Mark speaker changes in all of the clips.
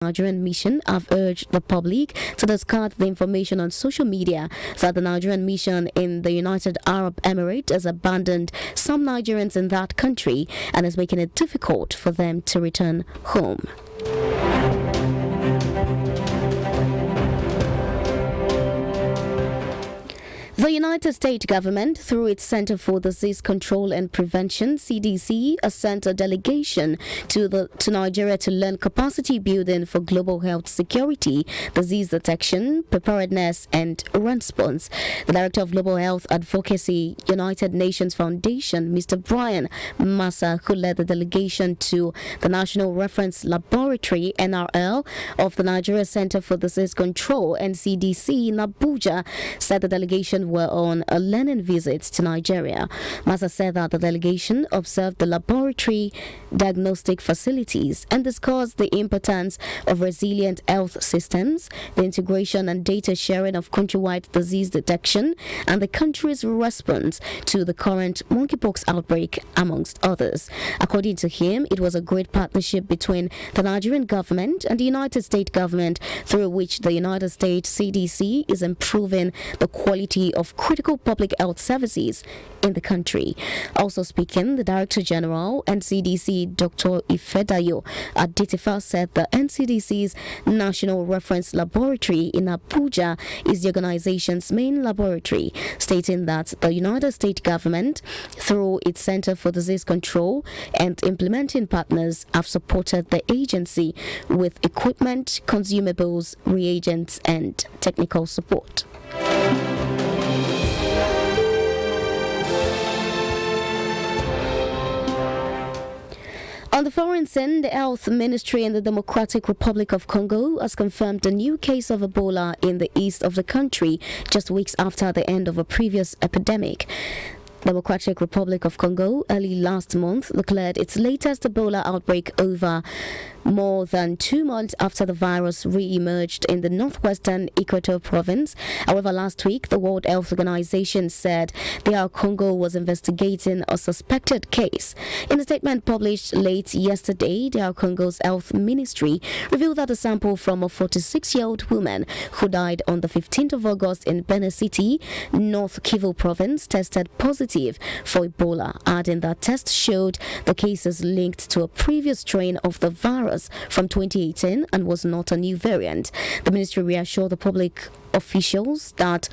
Speaker 1: Nigerian mission have urged the public to discard the information on social media that the Nigerian mission in the United Arab Emirates has abandoned some Nigerians in that country and is making it difficult for them to return home. The United States government, through its Center for Disease Control and Prevention (CDC), has sent a delegation to Nigeria to learn capacity building for global health security, disease detection, preparedness, and response. The Director of Global Health Advocacy, United Nations Foundation, Mr. Brian Massa, who led the delegation to the National Reference Laboratory (NRL) of the Nigeria Center for Disease Control and CDC in Abuja, said the delegation were on a learning visit to Nigeria. Massa said that the delegation observed the laboratory diagnostic facilities and discussed the importance of resilient health systems, the integration and data sharing of countrywide disease detection, and the country's response to the current monkeypox outbreak, amongst others. According to him, it was a great partnership between the Nigerian government and the United States government, through which the United States CDC is improving the quality of critical public health services in the country. Also speaking, the Director General, NCDC, Dr. Ifedayo Adetifa, said the NCDC's National Reference Laboratory in Abuja is the organization's main laboratory, stating that the United States government, through its Center for Disease Control and implementing partners, have supported the agency with equipment, consumables, reagents, and technical support. On the foreign scene, the Health Ministry in the Democratic Republic of Congo has confirmed a new case of Ebola in the east of the country, just weeks after the end of a previous epidemic. Democratic Republic of Congo early last month declared its latest Ebola outbreak over more than 2 months after the virus re-emerged in the northwestern Equator province. However, last week, the World Health Organization said DR Congo was investigating a suspected case. In a statement published late yesterday, DR Congo's health ministry revealed that a sample from a 46-year-old woman who died on the 15th of August in Benin City, North Kivu province, tested positive for Ebola, adding that tests showed the case is linked to a previous strain of the virus from 2018 and was not a new variant. The ministry reassured the public officials that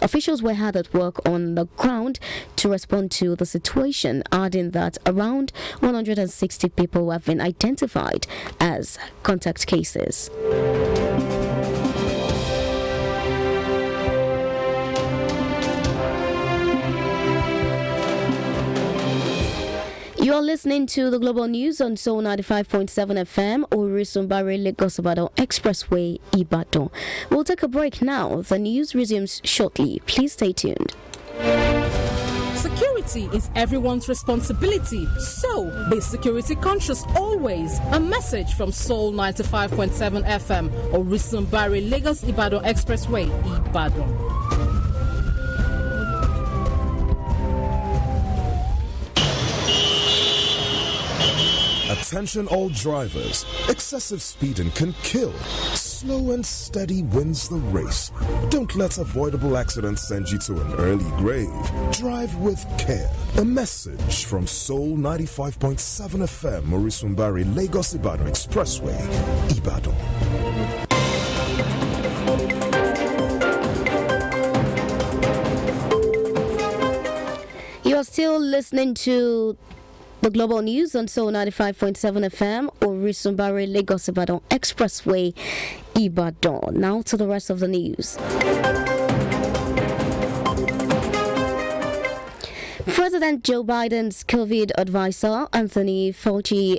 Speaker 1: officials were hard at work on the ground to respond to the situation, adding that around 160 people have been identified as contact cases. You are listening to the Global News on Soul 95.7 FM, Orisumbari Lagos Ibadan Expressway, Ibadan. We'll take a break now. The news resumes shortly. Please stay tuned.
Speaker 2: Security is everyone's responsibility, so be security conscious always. A message from Soul 95.7 FM, Orisumbari Lagos Ibadan Expressway, Ibadan.
Speaker 3: Attention all drivers, excessive speeding can kill. Slow and steady wins the race. Don't let avoidable accidents send you to an early grave. Drive with care. A message from Soul 95.7 FM, Orisumbari Lagos Ibadan Expressway, Ibadan.
Speaker 1: You are still listening to the Global News on Soul 95.7 FM, Orisumbari Lagos Ibadan Expressway, Ibadan. Now to the rest of the news. President Joe Biden's COVID advisor, Anthony Fauci,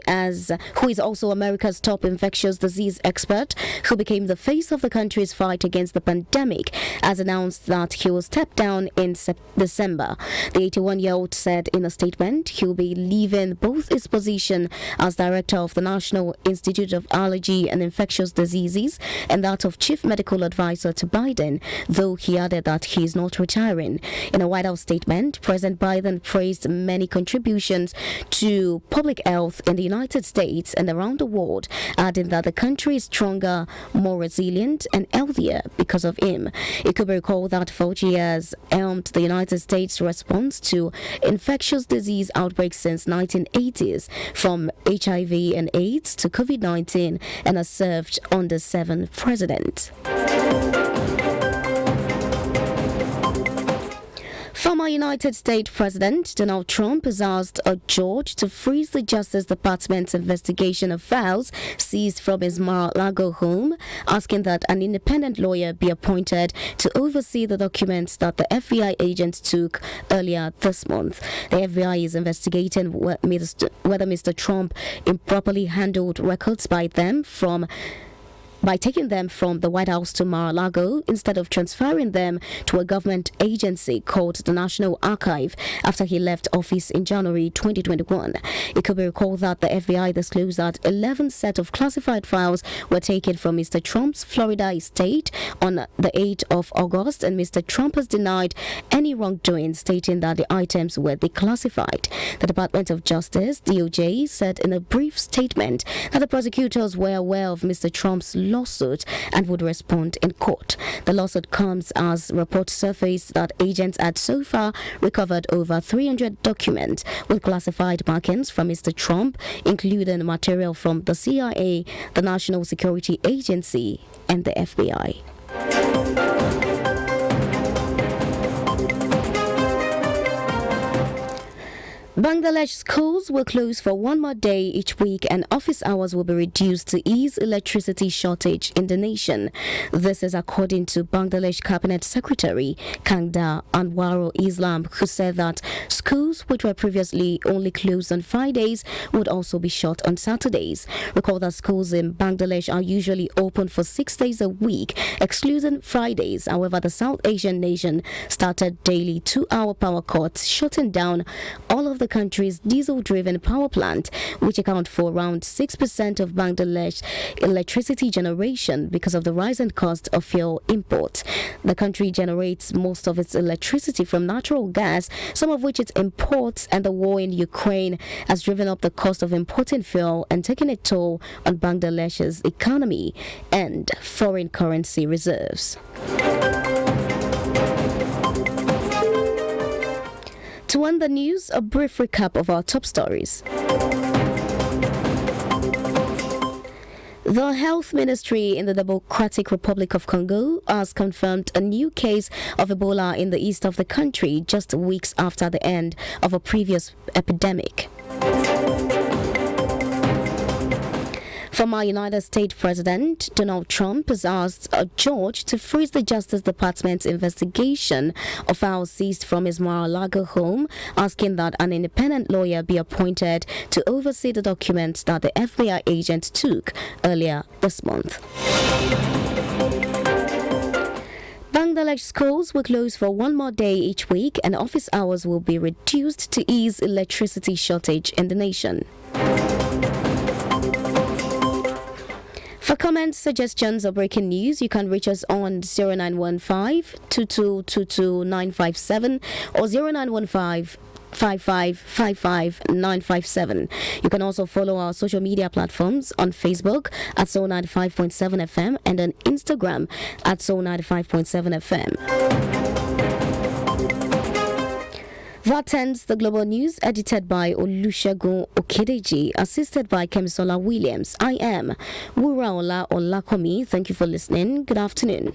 Speaker 1: who is also America's top infectious disease expert, who became the face of the country's fight against the pandemic, has announced that he will step down in December. The 81-year-old said in a statement he will be leaving both his position as director of the National Institute of Allergy and Infectious Diseases and that of chief medical advisor to Biden, though he added that he is not retiring. In a White House statement, President Biden Biden praised many contributions to public health in the United States and around the world, adding that the country is stronger, more resilient, and healthier because of him. It could be recalled that Fauci has helmed the United States' response to infectious disease outbreaks since 1980s, from HIV and AIDS to COVID-19, and has served under 7 presidents. Former United States President Donald Trump has asked a judge to freeze the Justice Department's investigation of files seized from his Mar-a-Lago home, asking that an independent lawyer be appointed to oversee the documents that the FBI agents took earlier this month. The FBI is investigating whether Mr. Trump improperly handled records by taking them from the White House to Mar-a-Lago instead of transferring them to a government agency called the National Archive after he left office in January 2021. It could be recalled that the FBI disclosed that 11 sets of classified files were taken from Mr. Trump's Florida estate on the 8th of August, and Mr. Trump has denied any wrongdoing, stating that the items were declassified. The Department of Justice, DOJ, said in a brief statement that the prosecutors were aware of Mr. Trump's lawsuit and would respond in court. The lawsuit comes as reports surfaced that agents had so far recovered over 300 documents with classified markings from Mr. Trump, including material from the CIA, the National Security Agency, and the FBI. Bangladesh schools will close for one more day each week, and office hours will be reduced to ease electricity shortage in the nation. This is according to Bangladesh Cabinet Secretary Kangda Anwarul Islam, who said that schools which were previously only closed on Fridays would also be shut on Saturdays. Recall that schools in Bangladesh are usually open for 6 days a week, excluding Fridays. However, the South Asian nation started daily 2-hour power cuts, shutting down all of the country's diesel-driven power plant, which account for around 6% of Bangladesh electricity generation because of the rising cost of fuel imports. The country generates most of its electricity from natural gas, some of which it imports, and the war in Ukraine has driven up the cost of importing fuel and taken a toll on Bangladesh's economy and foreign currency reserves. To end the news, a brief recap of our top stories. The Health Ministry in the Democratic Republic of Congo has confirmed a new case of Ebola in the east of the country just weeks after the end of a previous epidemic. Former United States President Donald Trump has asked a judge to freeze the Justice Department's investigation of files seized from his Mar-a-Lago home, asking that an independent lawyer be appointed to oversee the documents that the FBI agent took earlier this month. Bangladesh schools will close for one more day each week, and office hours will be reduced to ease electricity shortage in the nation. For comments, suggestions, or breaking news, you can reach us on 0915-2222-957 or 0915-5555-957. You can also follow our social media platforms on Facebook at Soul 95.7 FM and on Instagram at Soul 95.7 FM. That ends the global news, edited by Olusegun Okedeji, assisted by Kemisola Williams. I am Wuraola Olakomi. Thank you for listening. Good afternoon.